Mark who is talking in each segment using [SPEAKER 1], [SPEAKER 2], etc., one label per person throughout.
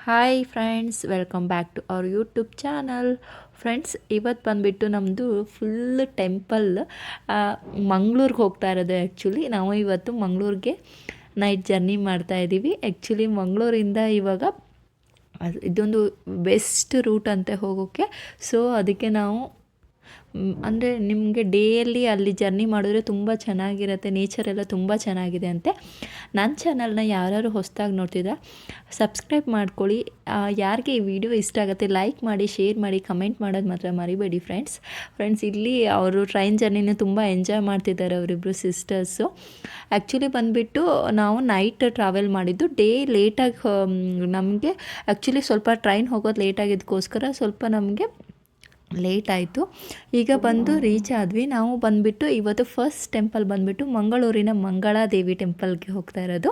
[SPEAKER 1] Hi friends, welcome back to our YouTube channel. Friends, ಇವತ್ತು ಬಂದುಬಿಟ್ಟು ನಮ್ಮದು ಫುಲ್ ಟೆಂಪಲ್ ಮಂಗಳೂರಿಗೆ ಹೋಗ್ತಾ ಇರೋದು. ಆ್ಯಕ್ಚುಲಿ ನಾವು ಇವತ್ತು ಮಂಗಳೂರಿಗೆ ನೈಟ್ ಜರ್ನಿ ಮಾಡ್ತಾಯಿದ್ದೀವಿ. ಆ್ಯಕ್ಚುಲಿ ಮಂಗಳೂರಿಂದ ಇವಾಗ ಇದೊಂದು ಬೆಸ್ಟ್ ರೂಟ್ ಅಂತೆ ಹೋಗೋಕ್ಕೆ. ಸೊ ಅದಕ್ಕೆ ನಾವು ಅಂದರೆ ನಿಮಗೆ ಡೇಯಲ್ಲಿ ಅಲ್ಲಿ ಜರ್ನಿ ಮಾಡಿದ್ರೆ ತುಂಬ ಚೆನ್ನಾಗಿರುತ್ತೆ. ನೇಚರೆಲ್ಲ ತುಂಬ ಚೆನ್ನಾಗಿದೆ ಅಂತೆ. ನನ್ನ ಚಾನಲ್ನ ಯಾರು ಹೊಸದಾಗಿ ನೋಡ್ತಿದ್ರೆ ಸಬ್ಸ್ಕ್ರೈಬ್ ಮಾಡ್ಕೊಳ್ಳಿ. ಯಾರಿಗೆ ಈ ವಿಡಿಯೋ ಇಷ್ಟ ಆಗುತ್ತೆ ಲೈಕ್ ಮಾಡಿ, ಶೇರ್ ಮಾಡಿ, ಕಮೆಂಟ್ ಮಾಡೋದು ಮಾತ್ರ ಮರಿಬೇಡಿ ಫ್ರೆಂಡ್ಸ್. ಇಲ್ಲಿ ಅವರು ಟ್ರೈನ್ ಜರ್ನಿನ ತುಂಬ ಎಂಜಾಯ್ ಮಾಡ್ತಿದ್ದಾರೆ ಅವರಿಬ್ಬರು ಸಿಸ್ಟರ್ಸು. ಆ್ಯಕ್ಚುಲಿ ಬಂದುಬಿಟ್ಟು ನಾವು ನೈಟ್ ಟ್ರಾವೆಲ್ ಮಾಡಿದ್ದು. ಡೇ ಲೇಟಾಗಿ ನಮಗೆ ಆ್ಯಕ್ಚುಲಿ ಸ್ವಲ್ಪ ಟ್ರೈನ್ ಹೋಗೋದು ಲೇಟಾಗಿದ್ದಕ್ಕೋಸ್ಕರ ಸ್ವಲ್ಪ ನಮಗೆ ಲೇಟ್ ಆಯಿತು. ಈಗ ಬಂದು ರೀಚ್ ಆದ್ವಿ. ನಾವು ಬಂದುಬಿಟ್ಟು ಇವತ್ತು ಫಸ್ಟ್ ಟೆಂಪಲ್ ಬಂದುಬಿಟ್ಟು ಮಂಗಳೂರಿನ ಮಂಗಳಾದೇವಿ ಟೆಂಪಲ್ಗೆ ಹೋಗ್ತಾ ಇರೋದು.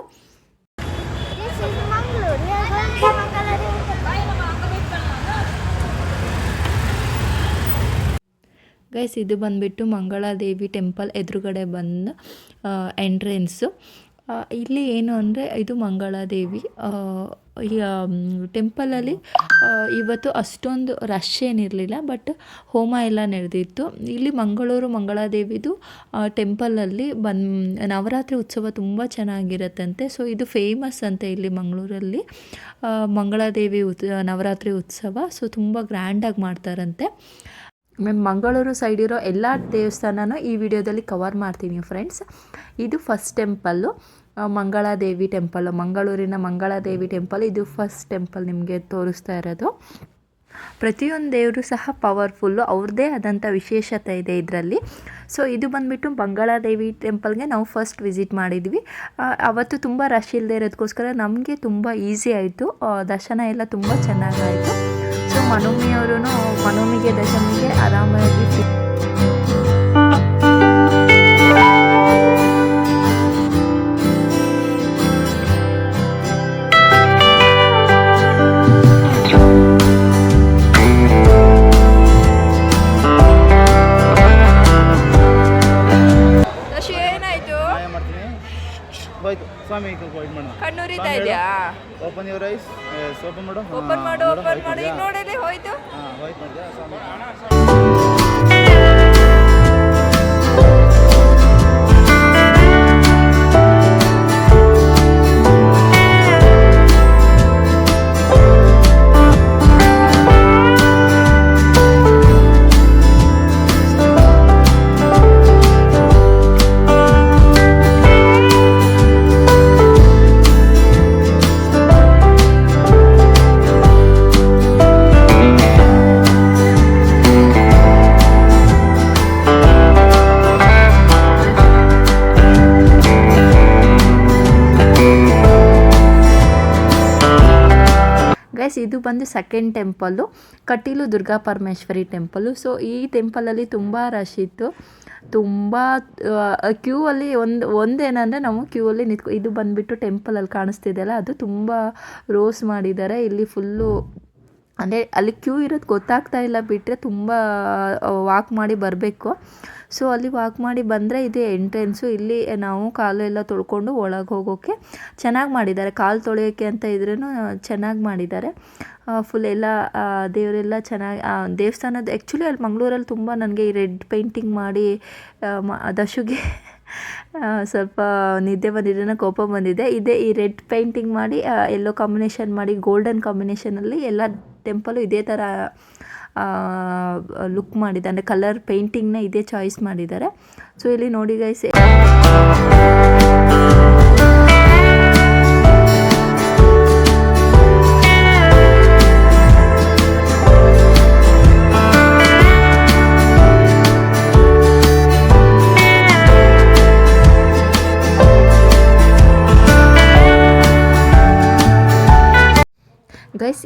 [SPEAKER 1] ಗೈಸ್, ಇದು ಬಂದುಬಿಟ್ಟು ಮಂಗಳಾದೇವಿ ಟೆಂಪಲ್ ಎದುರುಗಡೆ ಬಂದು ಎಂಟ್ರೆನ್ಸು. ಇಲ್ಲಿ ಏನು ಅಂದರೆ ಇದು ಮಂಗಳಾದೇವಿ ಈ ಟೆಂಪಲಲ್ಲಿ ಇವತ್ತು ಅಷ್ಟೊಂದು ರಶ್ ಏನಿರಲಿಲ್ಲ, ಬಟ್ ಹೋಮ ಎಲ್ಲ ನಡೆದಿತ್ತು. ಇಲ್ಲಿ ಮಂಗಳಾದೇವಿದು ಟೆಂಪಲಲ್ಲಿ ನವರಾತ್ರಿ ಉತ್ಸವ ತುಂಬ ಚೆನ್ನಾಗಿರುತ್ತಂತೆ. ಸೊ ಇದು ಫೇಮಸ್ ಅಂತೆ ಇಲ್ಲಿ ಮಂಗಳೂರಲ್ಲಿ ಮಂಗಳಾದೇವಿ ನವರಾತ್ರಿ ಉತ್ಸವ. ಸೊ ತುಂಬ ಗ್ರ್ಯಾಂಡಾಗಿ ಮಾಡ್ತಾರಂತೆ. ಮಂಗಳೂರು ಸೈಡ್ ಇರೋ ಎಲ್ಲ ದೇವಸ್ಥಾನನೂ ಈ ವಿಡಿಯೋದಲ್ಲಿ ಕವರ್ ಮಾಡ್ತೀನಿ ಫ್ರೆಂಡ್ಸ್. ಇದು ಫಸ್ಟ್ ಟೆಂಪಲ್ಲು ಮಂಗಳಾದೇವಿ ಟೆಂಪಲ್, ಮಂಗಳೂರಿನ ಮಂಗಳಾದೇವಿ ಟೆಂಪಲ್. ಇದು ಫಸ್ಟ್ ಟೆಂಪಲ್ ನಿಮಗೆ ತೋರಿಸ್ತಾ ಇರೋದು. ಪ್ರತಿಯೊಂದು ದೇವರು ಸಹ ಪವರ್ಫುಲ್ಲು, ಅವ್ರದ್ದೇ ಆದಂಥ ವಿಶೇಷತೆ ಇದೆ ಇದರಲ್ಲಿ. ಸೊ ಇದು ಬಂದುಬಿಟ್ಟು ಮಂಗಳಾದೇವಿ ಟೆಂಪಲ್ಗೆ ನಾವು ಫಸ್ಟ್ ವಿಸಿಟ್ ಮಾಡಿದ್ವಿ. ಅವತ್ತು ತುಂಬ ರಶ್ ಇಲ್ಲದೆ ಇರೋದಕ್ಕೋಸ್ಕರ ನಮಗೆ ತುಂಬ ಈಸಿ ಆಯಿತು. ದರ್ಶನ ಎಲ್ಲ ತುಂಬ ಚೆನ್ನಾಗಾಯಿತು. ಸೊ ಮನೋಮಿಗೆ ದಶಮಿಗೆ ಆರಾಮಾಗಿ
[SPEAKER 2] ಕಣ್ಣೂರಿತಾ ಇದೆಯಾ? Open your eyes. ಓಪನ್ ಮಾಡು. ಈಗ ನೋಡಲಿ ಹೋಯ್ತು.
[SPEAKER 1] ಇದು ಬಂದು second temple, Kateel Durga Parameshwari temple. So ಈ ಟೆಂಪಲಲ್ಲಿ ತುಂಬ ರಶ್ ಇತ್ತು. ತುಂಬ ಕ್ಯೂ ಅಲ್ಲಿ ಒಂದೇನಂದರೆ ನಾವು ಕ್ಯೂ ಅಲ್ಲಿ ಇದು ಬಂದುಬಿಟ್ಟು ಟೆಂಪಲಲ್ಲಿ ಕಾಣಿಸ್ತಿದೆಯಲ್ಲ, ಅದು ತುಂಬ ರೋಸ್ ಮಾಡಿದ್ದಾರೆ. ಇಲ್ಲಿ ಫುಲ್ಲು ಅಂದರೆ ಅಲ್ಲಿ ಕ್ಯೂ ಇರೋದು ಗೊತ್ತಾಗ್ತಾ ಇಲ್ಲ, ಬಿಟ್ಟರೆ ತುಂಬ ವಾಕ್ ಮಾಡಿ ಬರಬೇಕು. ಸೊ ಅಲ್ಲಿ ವಾಕ್ ಮಾಡಿ ಬಂದರೆ ಇದೇ ಎಂಟ್ರೆನ್ಸು. ಇಲ್ಲಿ ನಾವು ಕಾಲು ಎಲ್ಲ ತೊಳ್ಕೊಂಡು ಒಳಗೆ ಹೋಗೋಕ್ಕೆ ಚೆನ್ನಾಗಿ ಮಾಡಿದ್ದಾರೆ. ಕಾಲು ತೊಳೆಯೋಕ್ಕೆ ಅಂತ ಇದ್ರೂ ಚೆನ್ನಾಗಿ ಮಾಡಿದ್ದಾರೆ. ಫುಲ್ ಎಲ್ಲ ದೇವರೆಲ್ಲ ಚೆನ್ನಾಗಿ ದೇವಸ್ಥಾನದ ಆ್ಯಕ್ಚುಲಿ ಅಲ್ಲಿ ಮಂಗಳೂರಲ್ಲಿ ತುಂಬ ನನಗೆ ಈ ರೆಡ್ ಪೇಂಟಿಂಗ್ ಮಾಡಿ ದಶುಗೆ ಸ್ವಲ್ಪ ನಿದ್ದೆ ಬಂದಿದ್ದೆನೋ ಕೋಪ ಬಂದಿದೆ. ಈ ರೆಡ್ ಪೇಂಟಿಂಗ್ ಮಾಡಿ ಎಲ್ಲೋ ಕಾಂಬಿನೇಷನ್ ಮಾಡಿ ಗೋಲ್ಡನ್ ಕಾಂಬಿನೇಷನಲ್ಲಿ ಎಲ್ಲ ಟೆಂಪಲು ಇದೇ ಥರ ಲುಕ್ ಮಾಡಿದ್ದಾರೆ. ಅಂದರೆ ಕಲರ್ ಪೇಂಟಿಂಗ್ನ ಇದೇ ಚಾಯ್ಸ್ ಮಾಡಿದ್ದಾರೆ. ಸೊ ಇಲ್ಲಿ ನೋಡಿ ಗೈಸ್,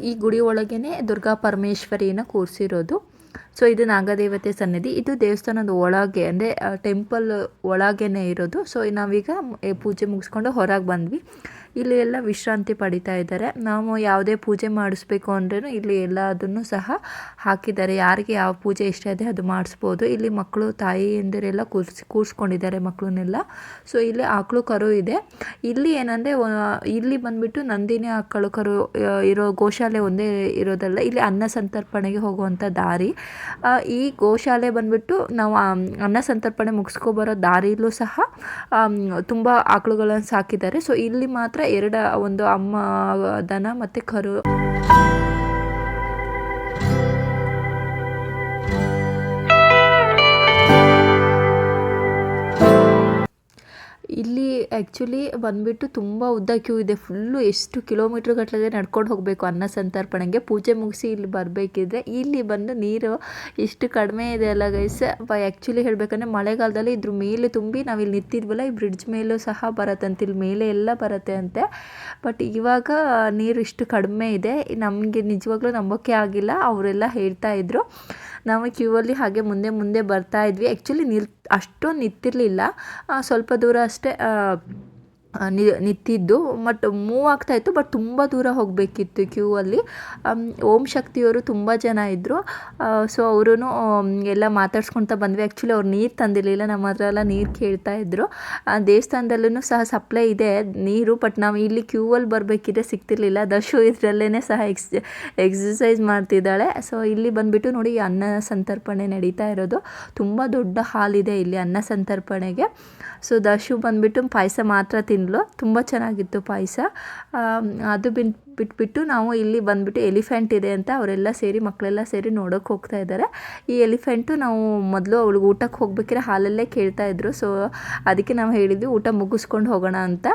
[SPEAKER 1] ಈ ಗುಡಿ ಒಳಗೇ ದುರ್ಗಾ ಪರಮೇಶ್ವರಿನ ಕೂರಿಸಿರೋದು. ಸೊ ಇದು ನಾಗದೇವತೆ ಸನ್ನಿಧಿ. ಇದು ದೇವಸ್ಥಾನದ ಒಳಗೆ ಅಂದರೆ ಟೆಂಪಲ್ ಒಳಗೇ ಇರೋದು. ಸೊ ನಾವೀಗ ಪೂಜೆ ಮುಗಿಸ್ಕೊಂಡು ಹೊರಗೆ ಬಂದ್ವಿ. ಇಲ್ಲಿ ಎಲ್ಲ ವಿಶ್ರಾಂತಿ ಪಡಿತಾ ಇದ್ದಾರೆ. ನಾವು ಯಾವುದೇ ಪೂಜೆ ಮಾಡಿಸ್ಬೇಕು ಅಂದ್ರೂ ಇಲ್ಲಿ ಎಲ್ಲದನ್ನು ಸಹ ಹಾಕಿದ್ದಾರೆ. ಯಾರಿಗೆ ಯಾವ ಪೂಜೆ ಇಷ್ಟ ಇದೆ ಅದು ಮಾಡಿಸ್ಬೋದು. ಇಲ್ಲಿ ಮಕ್ಕಳು ತಾಯಿಯಂದಿರೆಲ್ಲ ಕೂರಿಸ್ಕೊಂಡಿದ್ದಾರೆ ಮಕ್ಕಳನ್ನೆಲ್ಲ. ಸೊ ಇಲ್ಲಿ ಆಕಳು ಕರು ಇದೆ. ಇಲ್ಲಿ ಏನಂದರೆ ಇಲ್ಲಿ ಬಂದುಬಿಟ್ಟು ನಂದಿನಿ ಆಕಳು ಕರು ಇರೋ ಗೋಶಾಲೆ ಒಂದೇ ಇರೋದಲ್ಲ, ಇಲ್ಲಿ ಅನ್ನ ಸಂತರ್ಪಣೆಗೆ ಹೋಗುವಂಥ ದಾರಿ. ಈ ಗೋಶಾಲೆ ಬಂದುಬಿಟ್ಟು ನಾವು ಅನ್ನ ಸಂತರ್ಪಣೆ ಮುಗಿಸ್ಕೊಬರೋ ದಾರಿಲೂ ಸಹ ತುಂಬ ಆಕಳುಗಳನ್ನು ಸಾಕಿದ್ದಾರೆ. ಸೊ ಇಲ್ಲಿ ಮಾತ್ರ ಒಂದು ಅಮ್ಮ ದನ ಮತ್ತು ಕರು. ಇಲ್ಲಿ ಆ್ಯಕ್ಚುಲಿ ಬಂದುಬಿಟ್ಟು ತುಂಬ ಉದ್ದ ಕ್ಯೂ ಇದೆ. ಫುಲ್ಲು ಎಷ್ಟು ಕಿಲೋಮೀಟ್ರ್ ಗಟ್ಟಲೆ ನಡ್ಕೊಂಡು ಹೋಗಬೇಕು ಅನ್ನ ಸಂತರ್ಪಣೆಗೆ. ಪೂಜೆ ಮುಗಿಸಿ ಇಲ್ಲಿ ಬರಬೇಕಿದ್ರೆ ಇಲ್ಲಿ ಬಂದು ನೀರು ಇಷ್ಟು ಕಡಿಮೆ ಇದೆ ಅಲ್ಲ ಗೈಸ್. ಆ್ಯಕ್ಚುಲಿ ಹೇಳಬೇಕಂದ್ರೆ ಮಳೆಗಾಲದಲ್ಲಿ ಇದ್ರ ಮೇಲೆ ತುಂಬಿ ನಾವಿಲ್ಲಿ ನಿಂತಿದ್ವಲ್ಲ, ಈ ಬ್ರಿಡ್ಜ್ ಮೇಲೂ ಸಹ ಬರತ್ತಂತೆ, ಇಲ್ಲಿ ಮೇಲೆ ಎಲ್ಲ ಬರುತ್ತೆ ಅಂತೆ. ಬಟ್ ಇವಾಗ ನೀರು ಇಷ್ಟು ಕಡಿಮೆ ಇದೆ, ನಮಗೆ ನಿಜವಾಗ್ಲೂ ನಂಬೋಕೆ ಆಗಿಲ್ಲ. ಅವರೆಲ್ಲ ಹೇಳ್ತಾ ಇದ್ರು. ನಾವು ಕ್ಯೂವಲ್ಲಿ ಹಾಗೆ ಮುಂದೆ ಬರ್ತಾ ಇದ್ವಿ. ಆ್ಯಕ್ಚುಲಿ ಅಷ್ಟೊಂದು ನಿಂತಿರಲಿಲ್ಲ, ಸ್ವಲ್ಪ ದೂರ ಅಷ್ಟೇ ನಿಂತಿದ್ದು. ಬಟ್ ಮೂವ್ ಆಗ್ತಾಯಿತ್ತು, ಬಟ್ ತುಂಬ ದೂರ ಹೋಗಬೇಕಿತ್ತು ಕ್ಯೂವಲ್ಲಿ. ಓಂ ಶಕ್ತಿಯವರು ತುಂಬ ಜನ ಇದ್ದರು. ಸೊ ಅವರು ಎಲ್ಲ ಮಾತಾಡ್ಸ್ಕೊತ ಬಂದ್ವಿ. ಆ್ಯಕ್ಚುಲಿ ಅವ್ರು ನೀರು ತಂದಿರಲಿಲ್ಲ, ನಮ್ಮ ಹತ್ರ ಎಲ್ಲ ನೀರು ಕೇಳ್ತಾ ಇದ್ದರು. ದೇವಸ್ಥಾನದಲ್ಲೂ ಸಹ ಸಪ್ಲೈ ಇದೆ ನೀರು, ಬಟ್ ನಾವು ಇಲ್ಲಿ ಕ್ಯೂವಲ್ಲಿ ಬರಬೇಕಿದ್ರೆ ಸಿಗ್ತಿರ್ಲಿಲ್ಲ. ದಶು ಇದರಲ್ಲೇ ಸಹ ಎಕ್ಸಸೈಸ್ ಮಾಡ್ತಿದ್ದಾಳೆ. ಸೊ ಇಲ್ಲಿ ಬಂದುಬಿಟ್ಟು ನೋಡಿ ಅನ್ನ ಸಂತರ್ಪಣೆ ನಡೀತಾ ಇರೋದು. ತುಂಬ ದೊಡ್ಡ ಹಾಲಿದೆ ಇಲ್ಲಿ ಅನ್ನ ಸಂತರ್ಪಣೆಗೆ. ಸೊ ದಶು ಬಂದುಬಿಟ್ಟು ಪಾಯಸ ಮಾತ್ರ ತಿನ್ನಲು, ತುಂಬ ಚೆನ್ನಾಗಿತ್ತು ಪಾಯಸ. ಅದು ಬಿಟ್ಬಿಟ್ಟು ನಾವು ಇಲ್ಲಿ ಬಂದುಬಿಟ್ಟು ಎಲಿಫೆಂಟ್ ಇದೆ ಅಂತ ಅವರೆಲ್ಲ ಸೇರಿ ಮಕ್ಕಳೆಲ್ಲ ಸೇರಿ ನೋಡೋಕೆ ಹೋಗ್ತಾ ಇದ್ದಾರೆ. ಈ ಎಲಿಫೆಂಟು ನಾವು ಮೊದಲು ಅವಳಿಗೆ ಊಟಕ್ಕೆ ಹೋಗ್ಬೇಕಿದ್ರೆ ಹಾಲಲ್ಲೇ ಕೇಳ್ತಾಯಿದ್ರು. ಸೊ ಅದಕ್ಕೆ ನಾವು ಹೇಳಿದ್ವಿ ಊಟ ಮುಗಿಸ್ಕೊಂಡು ಹೋಗೋಣ ಅಂತ.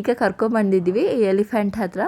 [SPEAKER 1] ಈಗ ಕರ್ಕೊಂಬಂದಿದ್ವಿ ಈ ಎಲಿಫೆಂಟ್ ಹತ್ರ.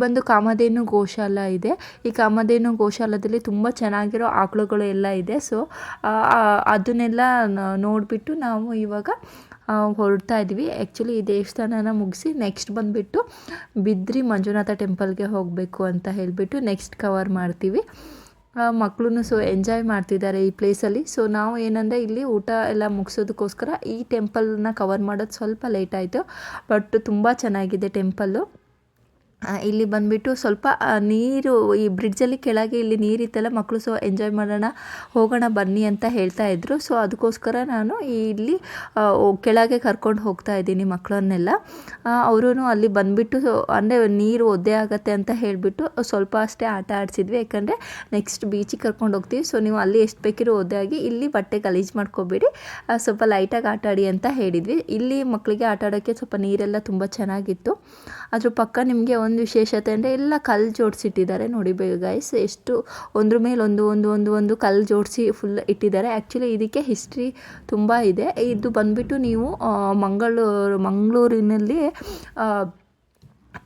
[SPEAKER 1] ಬಂದು ಕಾಮಧೇನು ಗೋಶಾಲ ಇದೆ. ಈ ಕಾಮಧೇನು ಗೋಶಾಲದಲ್ಲಿ ತುಂಬ ಚೆನ್ನಾಗಿರೋ ಆಕಳುಗಳು ಎಲ್ಲ ಇದೆ. ಸೊ ಅದನ್ನೆಲ್ಲ ನೋಡಿಬಿಟ್ಟು ನಾವು ಇವಾಗ ಹೊರಡ್ತಾ ಇದ್ವಿ. ಆ್ಯಕ್ಚುಲಿ ಈ ದೇವಸ್ಥಾನನ ಮುಗಿಸಿ ನೆಕ್ಸ್ಟ್ ಬಂದುಬಿಟ್ಟು ಬಿದ್ರಿ ಮಂಜುನಾಥ ಟೆಂಪಲ್ಗೆ ಹೋಗಬೇಕು ಅಂತ ಹೇಳಿಬಿಟ್ಟು ನೆಕ್ಸ್ಟ್ ಕವರ್ ಮಾಡ್ತೀವಿ. ಮಕ್ಕಳು ಸೊ ಎಂಜಾಯ್ ಮಾಡ್ತಿದ್ದಾರೆ ಈ ಪ್ಲೇಸಲ್ಲಿ. ಸೊ ನಾವು ಏನಂದರೆ ಇಲ್ಲಿ ಊಟ ಎಲ್ಲ ಮುಗಿಸೋದಕ್ಕೋಸ್ಕರ ಈ ಟೆಂಪಲ್ನ ಕವರ್ ಮಾಡೋದು ಸ್ವಲ್ಪ ಲೇಟ್ ಆಯಿತು. ಬಟ್ ತುಂಬ ಚೆನ್ನಾಗಿದೆ ಟೆಂಪಲ್ಲು. ಇಲ್ಲಿ ಬಂದುಬಿಟ್ಟು ಸ್ವಲ್ಪ ನೀರು ಈ ಬ್ರಿಡ್ಜಲ್ಲಿ ಕೆಳಗೆ ಇಲ್ಲಿ ನೀರಿತ್ತಲ್ಲ, ಮಕ್ಕಳು ಸೊ ಎಂಜಾಯ್ ಮಾಡೋಣ ಹೋಗೋಣ ಬನ್ನಿ ಅಂತ ಹೇಳ್ತಾ ಇದ್ರು. ಸೊ ಅದಕ್ಕೋಸ್ಕರ ನಾನು ಇಲ್ಲಿ ಕೆಳಗೆ ಕರ್ಕೊಂಡು ಹೋಗ್ತಾ ಇದ್ದೀನಿ ಮಕ್ಕಳನ್ನೆಲ್ಲ. ಅವರು ಅಲ್ಲಿ ಬಂದುಬಿಟ್ಟು ಅಂದರೆ ನೀರು ಒದ್ದೆ ಆಗುತ್ತೆ ಅಂತ ಹೇಳಿಬಿಟ್ಟು ಸ್ವಲ್ಪ ಅಷ್ಟೇ ಆಟ ಆಡಿಸಿದ್ವಿ. ಯಾಕಂದರೆ ನೆಕ್ಸ್ಟ್ ಬೀಚಿಗೆ ಕರ್ಕೊಂಡು ಹೋಗ್ತೀವಿ. ಸೊ ನೀವು ಅಲ್ಲಿ ಎಷ್ಟು ಬೇಕಿರೋ ಒದ್ದೆ ಆಗಿ, ಇಲ್ಲಿ ಬಟ್ಟೆ ಗಲೀಜು ಮಾಡ್ಕೋಬೇಡಿ, ಸ್ವಲ್ಪ ಲೈಟಾಗಿ ಆಟ ಆಡಿ ಅಂತ ಹೇಳಿದ್ವಿ. ಇಲ್ಲಿ ಮಕ್ಕಳಿಗೆ ಆಟ ಆಡೋಕ್ಕೆ ಸ್ವಲ್ಪ ನೀರೆಲ್ಲ ತುಂಬ ಚೆನ್ನಾಗಿತ್ತು. ಅದ್ರ ಪಕ್ಕ ನಿಮಗೆ ಒಂದು ವಿಶೇಷತೆ ಅಂದರೆ ಎಲ್ಲ ಕಲ್ಲು ಜೋಡಿಸಿಟ್ಟಿದ್ದಾರೆ ನೋಡಿ ಗೈಸ್. ಎಷ್ಟು ಒಂದ್ರ ಮೇಲೆ ಒಂದು ಕಲ್ಲು ಜೋಡಿಸಿ ಫುಲ್ ಇಟ್ಟಿದ್ದಾರೆ. ಆ್ಯಕ್ಚುಲಿ ಇದಕ್ಕೆ ಹಿಸ್ಟ್ರಿ ತುಂಬ ಇದೆ. ಇದು ಬಂದುಬಿಟ್ಟು ನೀವು ಮಂಗಳೂರಿನಲ್ಲಿ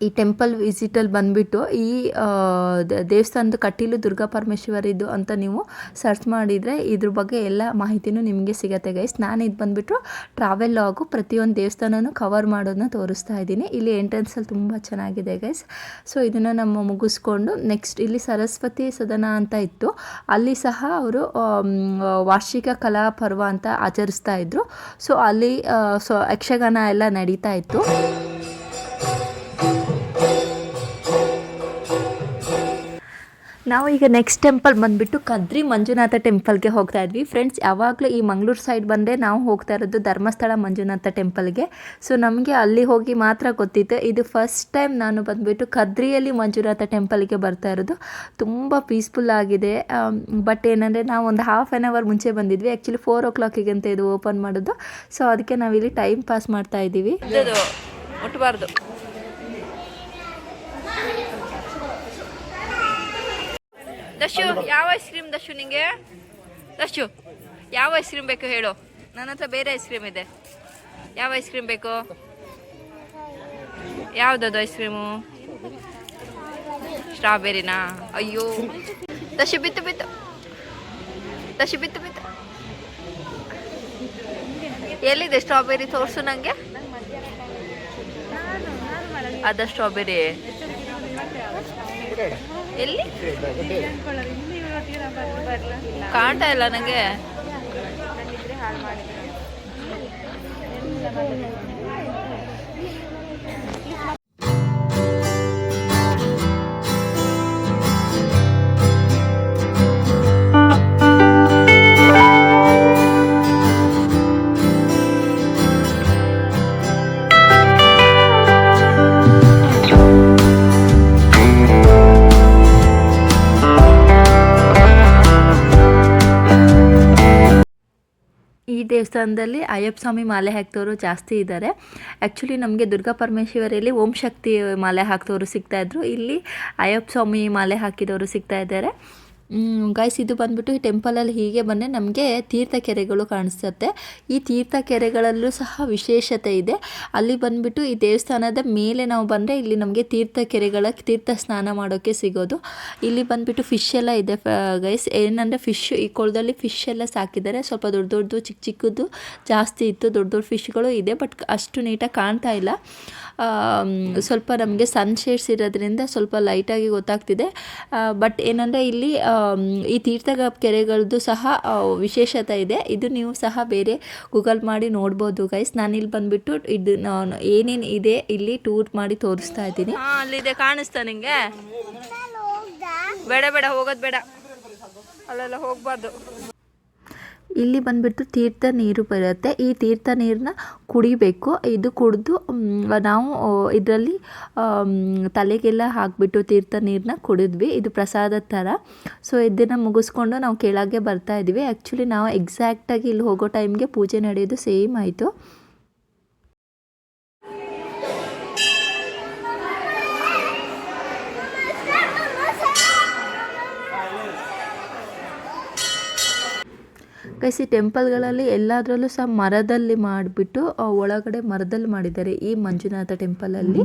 [SPEAKER 1] ಈ ಟೆಂಪಲ್ ವಿಸಿಟಲ್ಲಿ ಬಂದುಬಿಟ್ಟು ಈ ದೇವಸ್ಥಾನದ ಕಟೀಲು ದುರ್ಗಾ ಪರಮೇಶ್ವರಿದು ಅಂತ ನೀವು ಸರ್ಚ್ ಮಾಡಿದರೆ ಇದ್ರ ಬಗ್ಗೆ ಎಲ್ಲ ಮಾಹಿತಿನೂ ನಿಮಗೆ ಸಿಗುತ್ತೆ ಗೈಸ್. ನಾನು ಇದು ಬಂದುಬಿಟ್ಟು ಟ್ರಾವೆಲ್ ಲಾಗು ಪ್ರತಿಯೊಂದು ದೇವಸ್ಥಾನನೂ ಕವರ್ ಮಾಡೋದನ್ನ ತೋರಿಸ್ತಾ ಇದ್ದೀನಿ. ಇಲ್ಲಿ ಎಂಟ್ರೆನ್ಸಲ್ಲಿ ತುಂಬ ಚೆನ್ನಾಗಿದೆ ಗೈಸ್. ಸೊ ಇದನ್ನು ನಮ್ಮ ಮುಗಿಸ್ಕೊಂಡು ನೆಕ್ಸ್ಟ್ ಇಲ್ಲಿ ಸರಸ್ವತಿ ಸದನ ಅಂತ ಇತ್ತು, ಅಲ್ಲಿ ಸಹ ಅವರು ವಾರ್ಷಿಕ ಕಲಾ ಪರ್ವ ಅಂತ ಆಚರಿಸ್ತಾ ಇದ್ರು. ಸೊ ಅಲ್ಲಿ ಯಕ್ಷಗಾನ ಎಲ್ಲ ನಡೀತಾ ಇತ್ತು. ನಾವು ಈಗ ನೆಕ್ಸ್ಟ್ ಟೆಂಪಲ್ ಬಂದುಬಿಟ್ಟು ಕದ್ರಿ ಮಂಜುನಾಥ ಟೆಂಪಲ್ಗೆ ಹೋಗ್ತಾ ಇದ್ವಿ ಫ್ರೆಂಡ್ಸ್. ಯಾವಾಗಲೂ ಈ ಮಂಗಳೂರು ಸೈಡ್ ಬಂದರೆ ನಾವು ಹೋಗ್ತಾ ಇರೋದು ಧರ್ಮಸ್ಥಳ ಮಂಜುನಾಥ ಟೆಂಪಲ್ಗೆ. ಸೊ ನಮಗೆ ಅಲ್ಲಿ ಹೋಗಿ ಮಾತ್ರ ಗೊತ್ತಿತ್ತು. ಇದು ಫಸ್ಟ್ ಟೈಮ್ ನಾನು ಬಂದುಬಿಟ್ಟು ಕದ್ರಿಯಲ್ಲಿ ಮಂಜುನಾಥ ಟೆಂಪಲ್ಗೆ ಬರ್ತಾ ಇರೋದು. ತುಂಬ ಪೀಸ್ಫುಲ್ ಆಗಿದೆ. ಬಟ್ ಏನಂದರೆ ನಾವು ಒಂದು ½ ಮುಂಚೆ ಬಂದಿದ್ವಿ. ಆ್ಯಕ್ಚುಲಿ 4 o'clock ಅಂತ ಇದು ಓಪನ್ ಮಾಡೋದು. ಸೊ ಅದಕ್ಕೆ ನಾವಿಲ್ಲಿ ಟೈಮ್ ಪಾಸ್ ಮಾಡ್ತಾ ಇದ್ದೀವಿ.
[SPEAKER 3] ಮುಟ್ಟಬಾರ್ದು. ದಶು, ಯಾವ ಐಸ್ ಕ್ರೀಮ್ ದಶು ನಿಂಗೆ? ದಶು, ಯಾವ ಐಸ್ ಕ್ರೀಮ್ ಬೇಕು ಹೇಳು. ನನ್ನ ಹತ್ರ ಬೇರೆ ಐಸ್ ಕ್ರೀಮ್ ಇದೆ. ಯಾವ ಐಸ್ ಕ್ರೀಮ್ ಬೇಕು? ಯಾವುದದು ಐಸ್ ಕ್ರೀಮು? ಸ್ಟ್ರಾಬೆರಿನಾ? ಅಯ್ಯೋ ದಶು ಬಿತ್ತು ಬಿತ್ತು, ದಶು ಬಿತ್ತು ಬಿತ್ತು. ಎಲ್ಲಿದೆ ಸ್ಟ್ರಾಬೆರಿ? ತೋರಿಸು ನನಗೆ. ಅದ ಸ್ಟ್ರಾಬೆರಿ ಎಲ್ಲಿ ಕಾಣ್ತಾ ಇಲ್ಲ ನನಗೆ.
[SPEAKER 1] ಈ ದೇವಸ್ಥಾನದಲ್ಲಿ ಅಯ್ಯಪ್ಪ ಸ್ವಾಮಿ ಮಾಲೆ ಹಾಕ್ತವರು ಜಾಸ್ತಿ ಇದ್ದಾರೆ. ಆ್ಯಕ್ಚುಲಿ ನಮಗೆ ದುರ್ಗಾ ಪರಮೇಶ್ವರಿಯಲ್ಲಿ ಓಂ ಶಕ್ತಿ ಮಾಲೆ ಹಾಕ್ತವರು ಸಿಗ್ತಾಯಿದ್ರು. ಇಲ್ಲಿ ಅಯ್ಯಪ್ಪ ಸ್ವಾಮಿ ಮಾಲೆ ಹಾಕಿದವರು ಸಿಗ್ತಾ ಇದ್ದಾರೆ. ಗೈಸ್, ಇದು ಬಂದ್ಬಿಟ್ಟು ಈ ಟೆಂಪಲಲ್ಲಿ ಹೀಗೆ ಬಂದರೆ ನಮಗೆ ತೀರ್ಥ ಕೆರೆಗಳು ಕಾಣಿಸುತ್ತೆ. ಈ ತೀರ್ಥ ಕೆರೆಗಳಲ್ಲೂ ಸಹ ವಿಶೇಷತೆ ಇದೆ. ಅಲ್ಲಿ ಬಂದ್ಬಿಟ್ಟು ಈ ದೇವಸ್ಥಾನದ ಮೇಲೆ ನಾವು ಬಂದರೆ ಇಲ್ಲಿ ನಮಗೆ ತೀರ್ಥ ಸ್ನಾನ ಮಾಡೋಕ್ಕೆ ಸಿಗೋದು. ಇಲ್ಲಿ ಬಂದ್ಬಿಟ್ಟು ಫಿಶ್ ಎಲ್ಲ ಇದೆ ಗೈಸ್. ಏನಂದರೆ ಫಿಶ್, ಈ ಕೊಳದಲ್ಲಿ ಫಿಶ್ ಎಲ್ಲ ಸಾಕಿದ್ದಾರೆ. ಸ್ವಲ್ಪ ದೊಡ್ಡ ದೊಡ್ಡದು ಚಿಕ್ಕ ಚಿಕ್ಕದು ಜಾಸ್ತಿ ಇತ್ತು. ದೊಡ್ಡ ದೊಡ್ಡ ಫಿಶ್ಗಳು ಇದೆ, ಬಟ್ ಅಷ್ಟು ನೀಟಾಗಿ ಕಾಣ್ತಾ ಇಲ್ಲ. ಸ್ವಲ್ಪ ನಮಗೆ ಸನ್ ಶೇಡ್ಸ್ ಇರೋದ್ರಿಂದ ಸ್ವಲ್ಪ ಲೈಟಾಗಿ ಗೊತ್ತಾಗ್ತಿದೆ. ಬಟ್ ಏನಂದರೆ ಇಲ್ಲಿ ಈ ತೀರ್ಥ ಕೆರೆಗಳದ್ದು ಸಹ ವಿಶೇಷತೆ ಇದೆ. ಇದು ನೀವು ಸಹ ಬೇರೆ ಗೂಗಲ್ ಮಾಡಿ ನೋಡ್ಬೋದು ಗೈಸ್. ನಾನಿಲ್ಲಿ ಬಂದುಬಿಟ್ಟು ಇದು ಏನೇನು ಇದೆ ಇಲ್ಲಿ ಟೂರ್ ಮಾಡಿ ತೋರಿಸ್ತಾ ಇದ್ದೀನಿ.
[SPEAKER 3] ಅಲ್ಲಿದೆ, ಕಾಣಿಸ್ತಾ ನಿಂಗೆ? ಬೇಡ ಬೇಡ, ಹೋಗೋದು ಬೇಡ, ಅಲ್ಲೆಲ್ಲ ಹೋಗಬಾರ್ದು.
[SPEAKER 1] ಇಲ್ಲಿ ಬಂದುಬಿಟ್ಟು ತೀರ್ಥ ನೀರು ಬರುತ್ತೆ. ಈ ತೀರ್ಥ ನೀರನ್ನ ಕುಡಿಬೇಕು. ಇದು ಕುಡಿದು ನಾವು ಇದರಲ್ಲಿ ತಲೆಗೆಲ್ಲ ಹಾಕಿಬಿಟ್ಟು ತೀರ್ಥ ನೀರನ್ನ ಕುಡಿದ್ವಿ. ಇದು ಪ್ರಸಾದದ ಥರ. ಸೊ ಇದನ್ನು ಮುಗಿಸ್ಕೊಂಡು ನಾವು ಕೆಳಗೆ ಬರ್ತಾ ಇದ್ವಿ. ಆ್ಯಕ್ಚುಲಿ ನಾವು ಎಕ್ಸಾಕ್ಟಾಗಿ ಇಲ್ಲಿ ಹೋಗೋ ಟೈಮ್ಗೆ ಪೂಜೆ ನಡೆಯೋದು ಸೇಮ್ ಆಯಿತು. ಗೈಸ್, ಈ ಟೆಂಪಲ್ಗಳಲ್ಲಿ ಎಲ್ಲದರಲ್ಲೂ ಸಹ ಮರದಲ್ಲಿ ಮಾಡಿಬಿಟ್ಟು ಒಳಗಡೆ ಮರದಲ್ಲಿ ಮಾಡಿದ್ದಾರೆ. ಈ ಮಂಜುನಾಥ ಟೆಂಪಲಲ್ಲಿ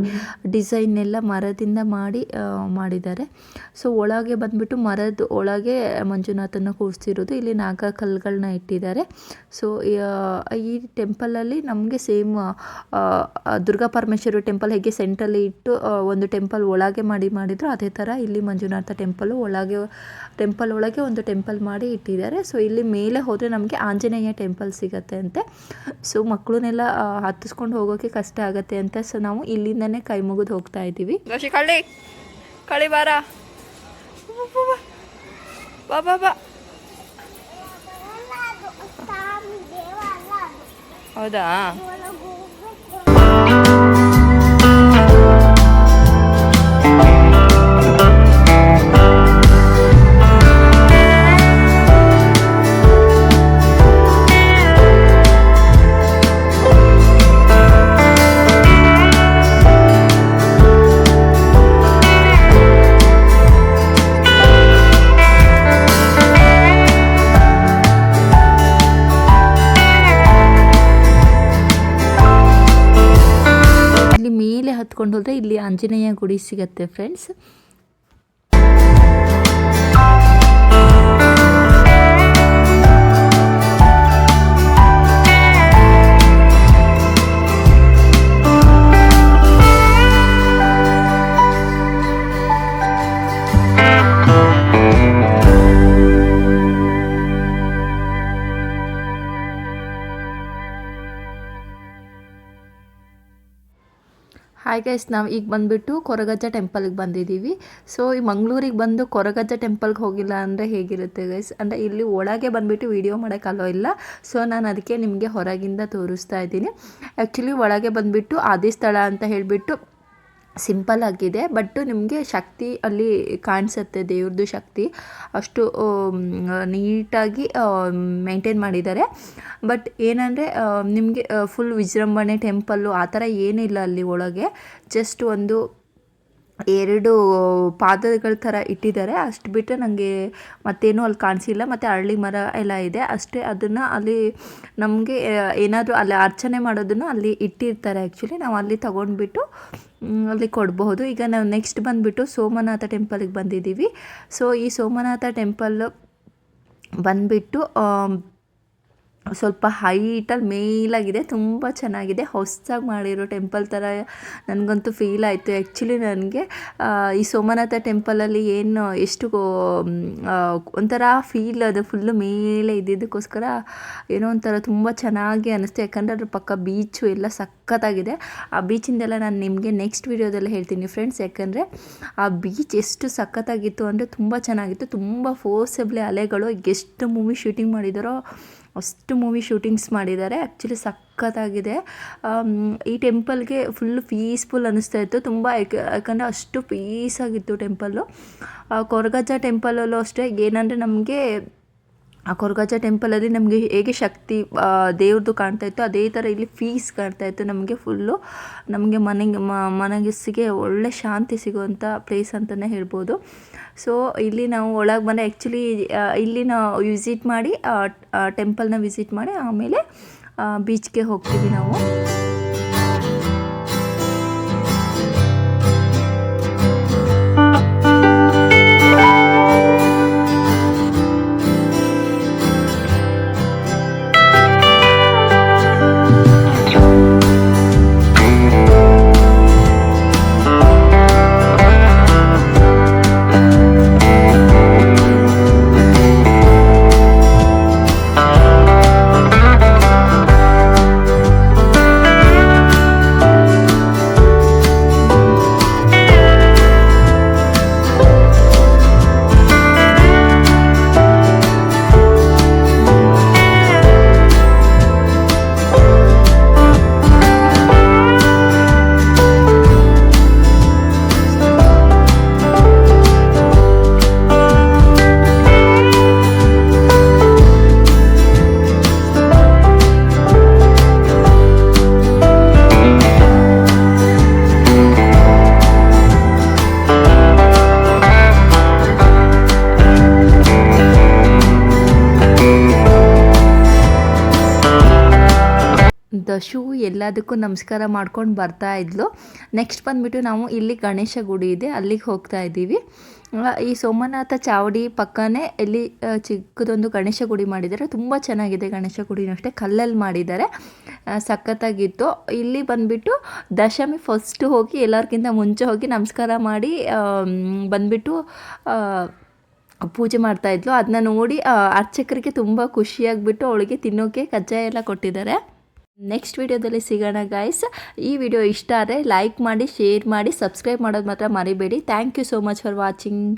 [SPEAKER 1] ಡಿಸೈನ್ ಎಲ್ಲ ಮರದಿಂದ ಮಾಡಿದ್ದಾರೆ. ಸೊ ಒಳಗೆ ಬಂದುಬಿಟ್ಟು ಮರದ ಒಳಗೆ ಮಂಜುನಾಥನ ಕೂರಿಸಿರೋದು. ಇಲ್ಲಿ ನಾಗಕಲ್ಲುಗಳನ್ನ ಇಟ್ಟಿದ್ದಾರೆ. ಸೊ ಈ ಟೆಂಪಲಲ್ಲಿ ನಮಗೆ ಸೇಮ್ ದುರ್ಗಾ ಪರಮೇಶ್ವರಿ ಟೆಂಪಲ್ ಹೇಗೆ ಸೆಂಟ್ರಲ್ಲಿ ಇಟ್ಟು ಒಂದು ಟೆಂಪಲ್ ಒಳಗೆ ಮಾಡಿದ್ರು, ಅದೇ ಥರ ಇಲ್ಲಿ ಮಂಜುನಾಥ ಟೆಂಪಲ್ ಒಳಗೆ ಒಂದು ಟೆಂಪಲ್ ಮಾಡಿ ಇಟ್ಟಿದ್ದಾರೆ. ಸೊ ಇಲ್ಲಿ ಮೇಲೆ ಹೋದರೆ ನಮಗೆ ಆಂಜನೇಯ ಟೆಂಪಲ್ ಸಿಗತ್ತೆ ಅಂತೆ. ಸೊ ಮಕ್ಕಳನ್ನೆಲ್ಲ ಹತ್ತಿಸ್ಕೊಂಡು ಹೋಗೋಕ್ಕೆ ಕಷ್ಟ ಆಗುತ್ತೆ ಅಂತ ಸೊ ನಾವು ಇಲ್ಲಿಂದನೇ ಕೈ ಮುಗಿದು ಹೋಗ್ತಾ ಇದ್ದೀವಿ.
[SPEAKER 3] ಕಳಿ ಬಾರ, ಬಾ ಬಾ ಬಾ. ಹೌದಾ?
[SPEAKER 1] ಹತ್ಕೊಂಡು ಹೋದರೆ ಇಲ್ಲಿ ಆಂಜನೇಯ ಗುಡಿ ಸಿಗತ್ತೆ ಫ್ರೆಂಡ್ಸ್. ಹಾಯ್ ಗೈಸ್, ನಾವು ಈಗ ಬಂದುಬಿಟ್ಟು ಕೊರಗಜ್ಜ ಟೆಂಪಲ್ಗೆ ಬಂದಿದ್ದೀವಿ. ಸೊ ಈ ಮಂಗಳೂರಿಗೆ ಬಂದು ಕೊರಗಜ್ಜ ಟೆಂಪಲ್ಗೆ ಹೋಗಿಲ್ಲ ಅಂದರೆ ಹೇಗಿರುತ್ತೆ ಗೈಸ್? ಅಂದರೆ ಇಲ್ಲಿ ಒಳಗೆ ಬಂದುಬಿಟ್ಟು ವೀಡಿಯೋ ಮಾಡೋಕ್ಕಲ್ಲೋ ಇಲ್ಲ. ಸೊ ನಾನು ಅದಕ್ಕೆ ನಿಮಗೆ ಹೊರಗಿಂದ ತೋರಿಸ್ತಾ ಇದ್ದೀನಿ. ಆ್ಯಕ್ಚುಲಿ ಒಳಗೆ ಬಂದುಬಿಟ್ಟು ಆದಿಸ್ಥಳ ಅಂತ ಹೇಳಿಬಿಟ್ಟು ಸಿಂಪಲ್ ಆಗಿದೆ, ಬಟ್ ನಿಮಗೆ ಶಕ್ತಿ ಅಲ್ಲಿ ಕಾಣಿಸುತ್ತೆ, ದೇವ್ರದ್ದು ಶಕ್ತಿ ಅಷ್ಟು ನೀಟಾಗಿ ಮೇಂಟೈನ್ ಮಾಡಿದ್ದಾರೆ. ಬಟ್ ಏನಂದರೆ ನಿಮಗೆ ಫುಲ್ ವಿಜೃಂಭಣೆ ಟೆಂಪಲ್ಲು ಆ ಥರ ಏನಿಲ್ಲ ಅಲ್ಲಿ ಒಳಗೆ. ಜಸ್ಟ್ ಒಂದು 2 ಪಾದಗಳ ಥರ ಇಟ್ಟಿದ್ದಾರೆ, ಅಷ್ಟು ಬಿಟ್ಟರೆ ನನಗೆ ಮತ್ತೇನೂ ಅಲ್ಲಿ ಕಾಣಿಸಿಲ್ಲ. ಮತ್ತು ಅರಳಿ ಮರ ಎಲ್ಲ ಇದೆ ಅಷ್ಟೇ. ಅದನ್ನು ಅಲ್ಲಿ ನಮಗೆ ಏನಾದರೂ ಅಲ್ಲಿ ಅರ್ಚನೆ ಮಾಡೋದನ್ನು ಅಲ್ಲಿ ಇಟ್ಟಿರ್ತಾರೆ. ಆ್ಯಕ್ಚುಲಿ ನಾವು ಅಲ್ಲಿ ತೊಗೊಂಡ್ಬಿಟ್ಟು ಅಲ್ಲಿ ಕೊಡಬಹುದು. ಈಗ ನಾವು ನೆಕ್ಸ್ಟ್ ಬಂದುಬಿಟ್ಟು ಸೋಮನಾಥ ಟೆಂಪಲ್ಗೆ ಬಂದಿದ್ದೀವಿ. ಸೊ ಈ ಸೋಮನಾಥ ಟೆಂಪಲ್ ಬಂದುಬಿಟ್ಟು ಸ್ವಲ್ಪ ಹೈಟಲ್ಲಿ ಮೇಲಾಗಿದೆ, ತುಂಬ ಚೆನ್ನಾಗಿದೆ. ಹೊಸದಾಗಿ ಮಾಡಿರೋ ಟೆಂಪಲ್ ಥರ ನನಗಂತೂ ಫೀಲ್ ಆಯಿತು. ಆ್ಯಕ್ಚುಲಿ ನನಗೆ ಈ ಸೋಮನಾಥ ಟೆಂಪಲಲ್ಲಿ ಏನು ಎಷ್ಟು ಒಂಥರ ಫೀಲ್ ಅದು ಫುಲ್ಲು ಮೇಲೆ ಇದ್ದಿದ್ದಕ್ಕೋಸ್ಕರ ಏನೋ ಒಂಥರ ತುಂಬ ಚೆನ್ನಾಗಿ ಅನ್ನಿಸ್ತು. ಯಾಕಂದರೆ ಅದ್ರ ಪಕ್ಕ ಬೀಚು ಎಲ್ಲ ಸಖತ್ತಾಗಿದೆ. ಆ ಬೀಚಿಂದೆಲ್ಲ ನಾನು ನಿಮಗೆ ನೆಕ್ಸ್ಟ್ ವೀಡಿಯೋದಲ್ಲಿ ಹೇಳ್ತೀನಿ ಫ್ರೆಂಡ್ಸ್. ಯಾಕಂದರೆ ಆ ಬೀಚ್ ಎಷ್ಟು ಸಖತ್ತಾಗಿತ್ತು ಅಂದರೆ ತುಂಬ ಚೆನ್ನಾಗಿತ್ತು. ತುಂಬ ಫೋರ್ಸೆಬ್ಲಿ ಅಲೆಗಳು, ಎಷ್ಟು ಮೂವಿ ಶೂಟಿಂಗ್ ಮಾಡಿದಾರೋ ಅಷ್ಟು ಮೂವಿ ಶೂಟಿಂಗ್ಸ್ ಮಾಡಿದ್ದಾರೆ. ಆ್ಯಕ್ಚುಲಿ ಸಖತ್ತಾಗಿದೆ. ಈ ಟೆಂಪಲ್ಗೆ ಫುಲ್ ಪೀಸ್ಫುಲ್ ಅನ್ನಿಸ್ತಾ ಇತ್ತು ತುಂಬ. ಯಾಕಂದರೆ ಅಷ್ಟು ಪೀಸಾಗಿತ್ತು ಟೆಂಪಲ್ಲು. ಕೊರಗಜ್ಜ ಟೆಂಪಲಲ್ಲೂ ಅಷ್ಟೇ. ಏನಂದರೆ ನಮಗೆ ಆ ಕೊರಗಜ್ಜ ಟೆಂಪಲಲ್ಲಿ ನಮಗೆ ಹೇಗೆ ಶಕ್ತಿ ದೇವ್ರದ್ದು ಕಾಣ್ತಾಯಿತ್ತು, ಅದೇ ಥರ ಇಲ್ಲಿ ಪೀಸ್ ಕಾಣ್ತಾಯಿತ್ತು ನಮಗೆ ಫುಲ್ಲು. ನಮಗೆ ಮನಸ್ಸಿಗೆ ಒಳ್ಳೆ ಶಾಂತಿ ಸಿಗುವಂಥ ಪ್ಲೇಸ್ ಅಂತಲೇ ಹೇಳ್ಬೋದು. ಸೊ ಇಲ್ಲಿ ನಾವು ಒಳಗೆ ಬಂದರೆ ಆ್ಯಕ್ಚುಲಿ ಇಲ್ಲಿ ನಾವು ವಿಸಿಟ್ ಮಾಡಿ ಟೆಂಪಲ್ನ ವಿಸಿಟ್ ಮಾಡಿ ಆಮೇಲೆ ಬೀಚ್ಗೆ ಹೋಗ್ತೀವಿ ನಾವು. ದಶು ಎಲ್ಲದಕ್ಕೂ ನಮಸ್ಕಾರ ಮಾಡ್ಕೊಂಡು ಬರ್ತಾ ಇದ್ಲು. ನೆಕ್ಸ್ಟ್ ಬಂದುಬಿಟ್ಟು ನಾವು ಇಲ್ಲಿ ಗಣೇಶ ಗುಡಿ ಇದೆ, ಅಲ್ಲಿಗೆ ಹೋಗ್ತಾ ಇದ್ದೀವಿ. ಈ ಸೋಮನಾಥ ಚಾವಡಿ ಪಕ್ಕನೇ ಇಲ್ಲಿ ಚಿಕ್ಕದೊಂದು ಗಣೇಶ ಗುಡಿ ಮಾಡಿದ್ದಾರೆ. ತುಂಬ ಚೆನ್ನಾಗಿದೆ ಗಣೇಶ ಗುಡಿನೂ ಅಷ್ಟೇ, ಕಲ್ಲಲ್ಲಿ ಮಾಡಿದ್ದಾರೆ, ಸಖತ್ತಾಗಿತ್ತು. ಇಲ್ಲಿ ಬಂದುಬಿಟ್ಟು ದಶಮಿ ಫಸ್ಟು ಹೋಗಿ ಎಲ್ಲರಿಗಿಂತ ಮುಂಚೆ ಹೋಗಿ ನಮಸ್ಕಾರ ಮಾಡಿ ಬಂದುಬಿಟ್ಟು ಪೂಜೆ ಮಾಡ್ತಾಯಿದ್ಲು. ಅದನ್ನ ನೋಡಿ ಅರ್ಚಕರಿಗೆ ತುಂಬ ಖುಷಿಯಾಗಿಬಿಟ್ಟು ಅವಳಿಗೆ ತಿನ್ನೋಕ್ಕೆ ಕಜ್ಜಾಯ ಎಲ್ಲ ಕೊಟ್ಟಿದ್ದಾರೆ. ನೆಕ್ಸ್ಟ್ ವಿಡಿಯೋದಲ್ಲಿ ಸಿಗೋಣ ಗಾಯ್ಸ್. ಈ ವಿಡಿಯೋ ಇಷ್ಟ ಆದರೆ ಲೈಕ್ ಮಾಡಿ, ಶೇರ್ ಮಾಡಿ, ಸಬ್ಸ್ಕ್ರೈಬ್ ಮಾಡೋದು ಮಾತ್ರ ಮರಿಬೇಡಿ. Thank you so much for watching.